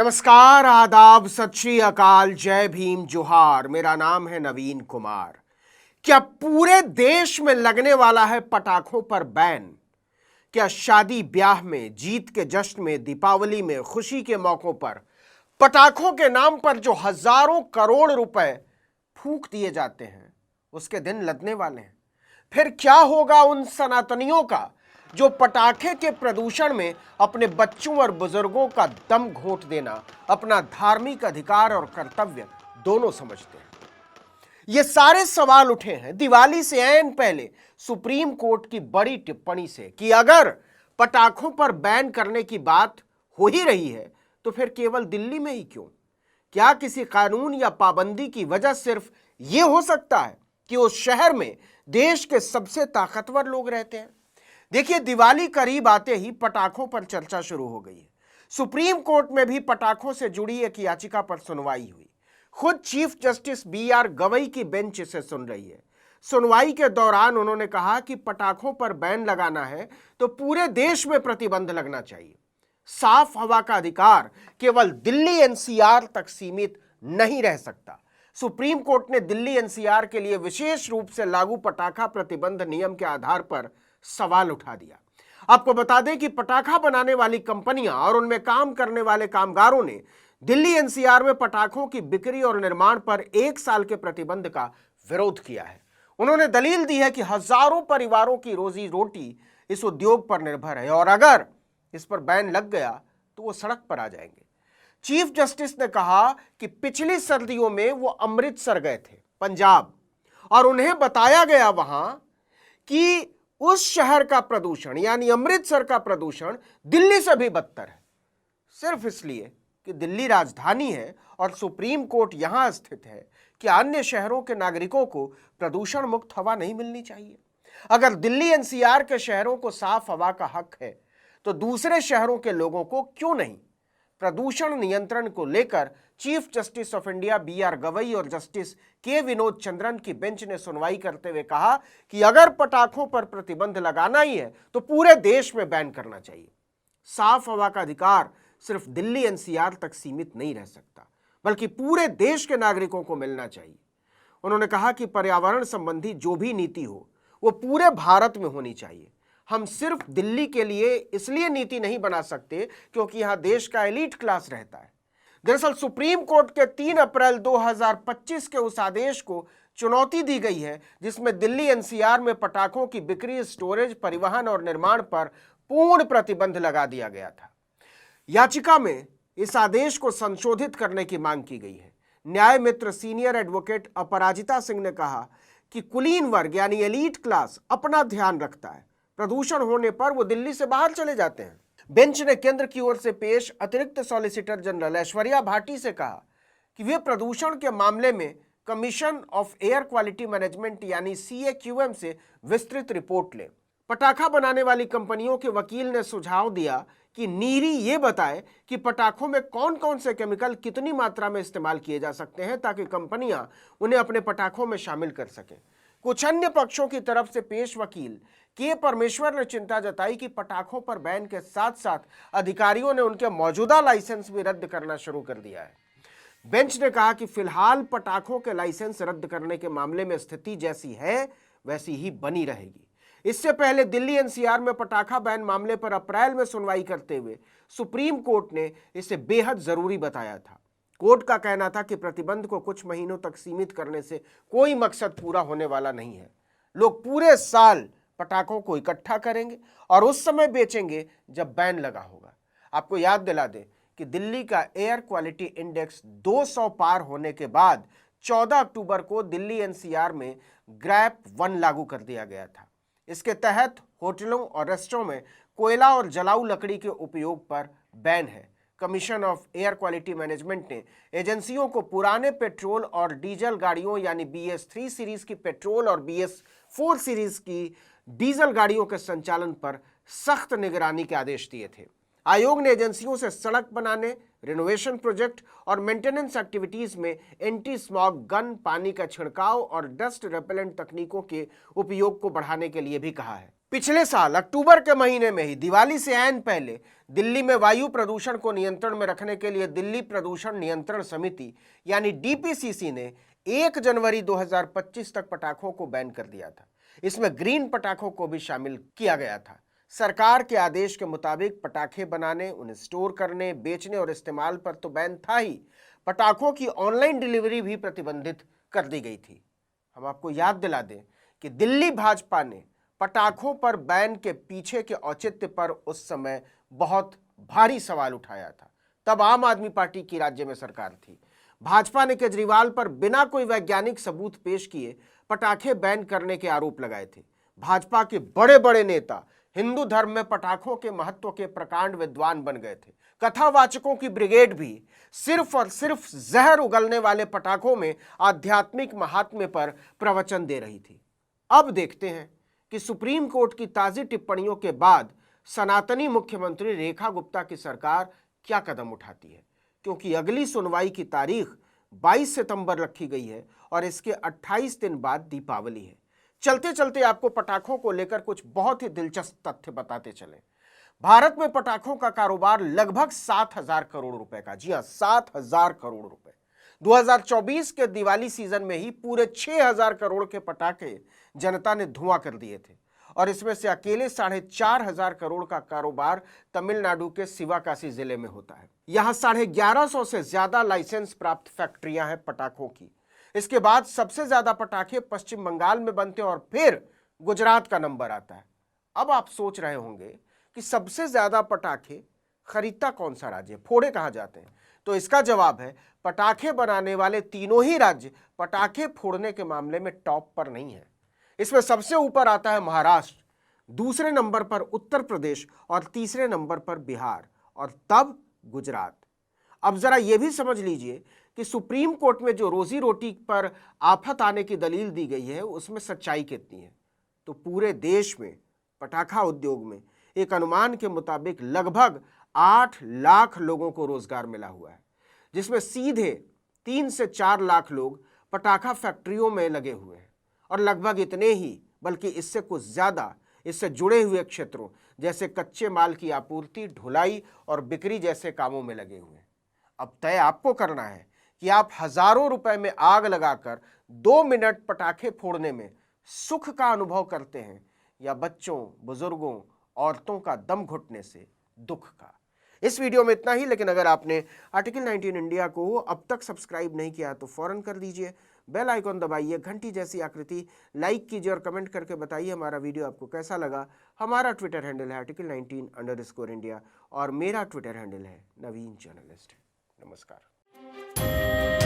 नमस्कार, आदाब, सत श्री अकाल, जय भीम, जोहार। मेरा नाम है नवीन कुमार। क्या पूरे देश में लगने वाला है पटाखों पर बैन? क्या शादी ब्याह में, जीत के जश्न में, दीपावली में, खुशी के मौकों पर पटाखों के नाम पर जो हजारों करोड़ रुपए फूंक दिए जाते हैं, उसके दिन लदने वाले हैं? फिर क्या होगा उन सनातनियों का जो पटाखे के प्रदूषण में अपने बच्चों और बुजुर्गों का दम घोंट देना अपना धार्मिक अधिकार और कर्तव्य दोनों समझते हैं? ये सारे सवाल उठे हैं दिवाली से ऐन पहले सुप्रीम कोर्ट की बड़ी टिप्पणी से कि अगर पटाखों पर बैन करने की बात हो ही रही है तो फिर केवल दिल्ली में ही क्यों? क्या किसी कानून या पाबंदी की वजह सिर्फ यह हो सकता है कि उस शहर में देश के सबसे ताकतवर लोग रहते हैं? देखिए, दिवाली करीब आते ही पटाखों पर चर्चा शुरू हो गई है। सुप्रीम कोर्ट में भी पटाखों से जुड़ी एक याचिका पर सुनवाई हुई। खुद चीफ जस्टिस BR गवई की बेंच इसे सुन रही है। सुनवाई के दौरान उन्होंने कहा कि पटाखों पर बैन लगाना है तो पूरे देश में प्रतिबंध लगना चाहिए। साफ हवा का अधिकार केवल दिल्ली NCR तक सीमित नहीं रह सकता। सुप्रीम कोर्ट ने दिल्ली NCR के लिए विशेष रूप से लागू पटाखा प्रतिबंध नियम के आधार पर सवाल उठा दिया। आपको बता दें कि पटाखा बनाने वाली कंपनियां और उनमें काम करने वाले कामगारों ने दिल्ली NCR में पटाखों की बिक्री और निर्माण पर 1 साल के प्रतिबंध का विरोध किया है। उन्होंने दलील दी है कि हजारों परिवारों की रोजी रोटी इस उद्योग पर निर्भर है और अगर इस पर बैन लग गया तो वो सड़क पर आ जाएंगे। चीफ जस्टिस ने कहा कि पिछली सर्दियों में वो अमृतसर गए थे, पंजाब, और उन्हें बताया गया वहां कि उस शहर का प्रदूषण यानी अमृतसर का प्रदूषण दिल्ली से भी बदतर है। सिर्फ इसलिए कि दिल्ली राजधानी है और सुप्रीम कोर्ट यहां स्थित है कि अन्य शहरों के नागरिकों को प्रदूषण मुक्त हवा नहीं मिलनी चाहिए। अगर दिल्ली NCR के शहरों को साफ हवा का हक है तो दूसरे शहरों के लोगों को क्यों नहीं? प्रदूषण नियंत्रण को लेकर chief justice of India BR Gavai और जस्टिस K विनोद चंद्रन की बेंच ने सुनवाई करते हुए कहा कि अगर पटाखों पर प्रतिबंध लगाना ही है तो पूरे देश में बैन करना चाहिए। साफ हवा का अधिकार सिर्फ दिल्ली NCR तक सीमित नहीं रह सकता, बल्कि पूरे देश के नागरिकों को मिलना चाहिए। उन्होंने कहा कि पर्यावरण संबंधी जो भी नीति हो वो पूरे भारत में होनी चाहिए। हम सिर्फ दिल्ली के लिए इसलिए नीति नहीं बना सकते क्योंकि यहां देश का एलीट क्लास रहता है। दरअसल सुप्रीम कोर्ट के 3 अप्रैल 2025 के उस आदेश को चुनौती दी गई है जिसमें दिल्ली NCR में पटाखों की बिक्री, स्टोरेज, परिवहन और निर्माण पर पूर्ण प्रतिबंध लगा दिया गया था। याचिका में इस आदेश को संशोधित करने की मांग की गई है। न्याय मित्र सीनियर एडवोकेट अपराजिता सिंह ने कहा कि कुलीन वर्ग यानी एलीट क्लास अपना ध्यान रखता है, प्रदूषण होने पर वो दिल्ली से बाहर चले जाते हैं। बेंच ने केंद्र की ओर से पेश अतिरिक्त सॉलिसिटर जनरल ऐश्वर्या भाटी से कहा कि वे प्रदूषण के मामले में commission of air quality management यानी CAQM से विस्तृत रिपोर्ट लें। पटाखा बनाने वाली कंपनियों के वकील ने सुझाव दिया कि नीरी ये बताए कि पटाखों में कौन कौन से केमिकल कितनी मात्रा में इस्तेमाल किए जा सकते हैं ताकि कंपनियां उन्हें अपने पटाखों में शामिल कर सकें। कुछ अन्य पक्षों की तरफ से पेश वकील K परमेश्वर ने चिंता जताई कि पटाखों पर बैन के साथ साथ अधिकारियों ने उनके मौजूदा लाइसेंस भी रद्द करना शुरू कर दिया है। बेंच ने कहा कि फिलहाल पटाखों के लाइसेंस रद्द करने के मामले में स्थिति जैसी है वैसी ही बनी रहेगी। इससे पहले दिल्ली NCR में पटाखा बैन मामले पर अप्रैल में सुनवाई करते हुए सुप्रीम कोर्ट ने इसे बेहद जरूरी बताया था। कोर्ट का कहना था कि प्रतिबंध को कुछ महीनों तक सीमित करने से कोई मकसद पूरा होने वाला नहीं है। लोग पूरे साल पटाखों को इकट्ठा करेंगे और उस समय बेचेंगे जब बैन लगा होगा। आपको याद दिला दें कि दिल्ली का एयर क्वालिटी इंडेक्स 200 पार होने के बाद 14 अक्टूबर को दिल्ली NCR में ग्रैप 1 लागू कर दिया गया था। इसके तहत होटलों और रेस्टोरों में कोयला और जलाऊ लकड़ी के उपयोग पर बैन है। Commission of air quality management ने एजेंसियों को पुराने पेट्रोल और डीजल गाड़ियों यानी BS3 सीरीज की पेट्रोल और BS4 सीरीज की डीजल गाड़ियों के संचालन पर सख्त निगरानी के आदेश दिए थे। आयोग ने एजेंसियों से सड़क बनाने, रिनोवेशन प्रोजेक्ट और मेंटेनेंस एक्टिविटीज में एंटी स्मॉग गन, पानी का छिड़काव और डस्ट रेपेलेंट तकनीकों के उपयोग को बढ़ाने के लिए भी कहा है। पिछले साल अक्टूबर के महीने में ही दिवाली से ऐन पहले दिल्ली में वायु प्रदूषण को नियंत्रण में रखने के लिए दिल्ली प्रदूषण नियंत्रण समिति यानी डीपीसीसी ने 1 जनवरी 2025 तक पटाखों को बैन कर दिया था। इसमें ग्रीन पटाखों को भी शामिल किया गया था। सरकार के आदेश के मुताबिक पटाखे बनाने, उन्हें स्टोर करने, बेचने और इस्तेमाल पर तो बैन था ही, पटाखों की ऑनलाइन डिलीवरी भी प्रतिबंधित कर दी गई थी। हम आपको याद दिला दें कि दिल्ली भाजपा ने पटाखों पर बैन के पीछे के औचित्य पर उस समय बहुत भारी सवाल उठाया था। तब आम आदमी पार्टी की राज्य में सरकार थी। भाजपा ने केजरीवाल पर बिना कोई वैज्ञानिक सबूत पेश किए पटाखे बैन करने के आरोप लगाए थे। भाजपा के बड़े बड़े नेता हिंदू धर्म में पटाखों के महत्व के प्रकांड विद्वान बन गए थे। कथावाचकों की ब्रिगेड भी सिर्फ और सिर्फ जहर उगलने वाले पटाखों में आध्यात्मिक महात्म्य पर प्रवचन दे रही थी। अब देखते हैं कि सुप्रीम कोर्ट की ताजी टिप्पणियों के बाद सनातनी मुख्यमंत्री रेखा गुप्ता की सरकार क्या कदम उठाती है, क्योंकि अगली सुनवाई की तारीख 22 सितंबर रखी गई है और इसके 28 दिन बाद दीपावली है। चलते चलते आपको पटाखों को लेकर कुछ बहुत ही दिलचस्प तथ्य बताते चले। भारत में पटाखों का कारोबार लगभग 7,000 करोड़ रुपए का, जी हां 7,000 करोड़ रुपए। 2024 के दिवाली सीजन में ही पूरे 6,000 करोड़ के पटाखे जनता ने धुआं कर दिए थे और इसमें से अकेले 4,500 करोड़ का कारोबार तमिलनाडु के शिवकाशी जिले में होता है। यहां 1150 से ज्यादा लाइसेंस प्राप्त फैक्ट्रियां हैं पटाखों की। इसके बाद सबसे ज्यादा पटाखे पश्चिम बंगाल में बनते हैं और फिर गुजरात का नंबर आता है। अब आप सोच रहे होंगे कि सबसे ज्यादा पटाखे खरीदता कौन सा राज्य, फोड़े कहां जाते हैं? तो इसका जवाब है पटाखे बनाने वाले तीनों ही राज्य पटाखे फोड़ने के मामले में टॉप पर नहीं है। इसमें सबसे ऊपर आता है महाराष्ट्र, दूसरे नंबर पर उत्तर प्रदेश और तीसरे नंबर पर बिहार और तब गुजरात। अब जरा यह भी समझ लीजिए कि सुप्रीम कोर्ट में जो रोजी रोटी पर आफत आने की दलील दी गई है उसमें सच्चाई कितनी है। तो पूरे देश में पटाखा उद्योग में एक अनुमान के मुताबिक लगभग 8 लाख लोगों को रोजगार मिला हुआ है, जिसमें सीधे 3 से 4 लाख लोग पटाखा फैक्ट्रियों में लगे हुए हैं और लगभग इतने ही बल्कि इससे कुछ ज्यादा इससे जुड़े हुए क्षेत्रों जैसे कच्चे माल की आपूर्ति, ढुलाई और बिक्री जैसे कामों में लगे हुए हैं। अब तय आपको करना है कि आप हजारों रुपए में आग लगाकर 2 मिनट पटाखे फोड़ने में सुख का अनुभव करते हैं या बच्चों, बुजुर्गों, औरतों का दम घुटने से दुख का। इस वीडियो में इतना ही, लेकिन अगर आपने आर्टिकल 19 इंडिया को अब तक सब्सक्राइब नहीं किया तो फौरन कर दीजिए। बेल आइकॉन दबाइए, घंटी जैसी आकृति लाइक कीजिए और कमेंट करके बताइए हमारा वीडियो आपको कैसा लगा। हमारा ट्विटर हैंडल है आर्टिकल 19_इंडिया और मेरा ट्विटर हैंडल है नवीन जर्नलिस्ट। नमस्कार।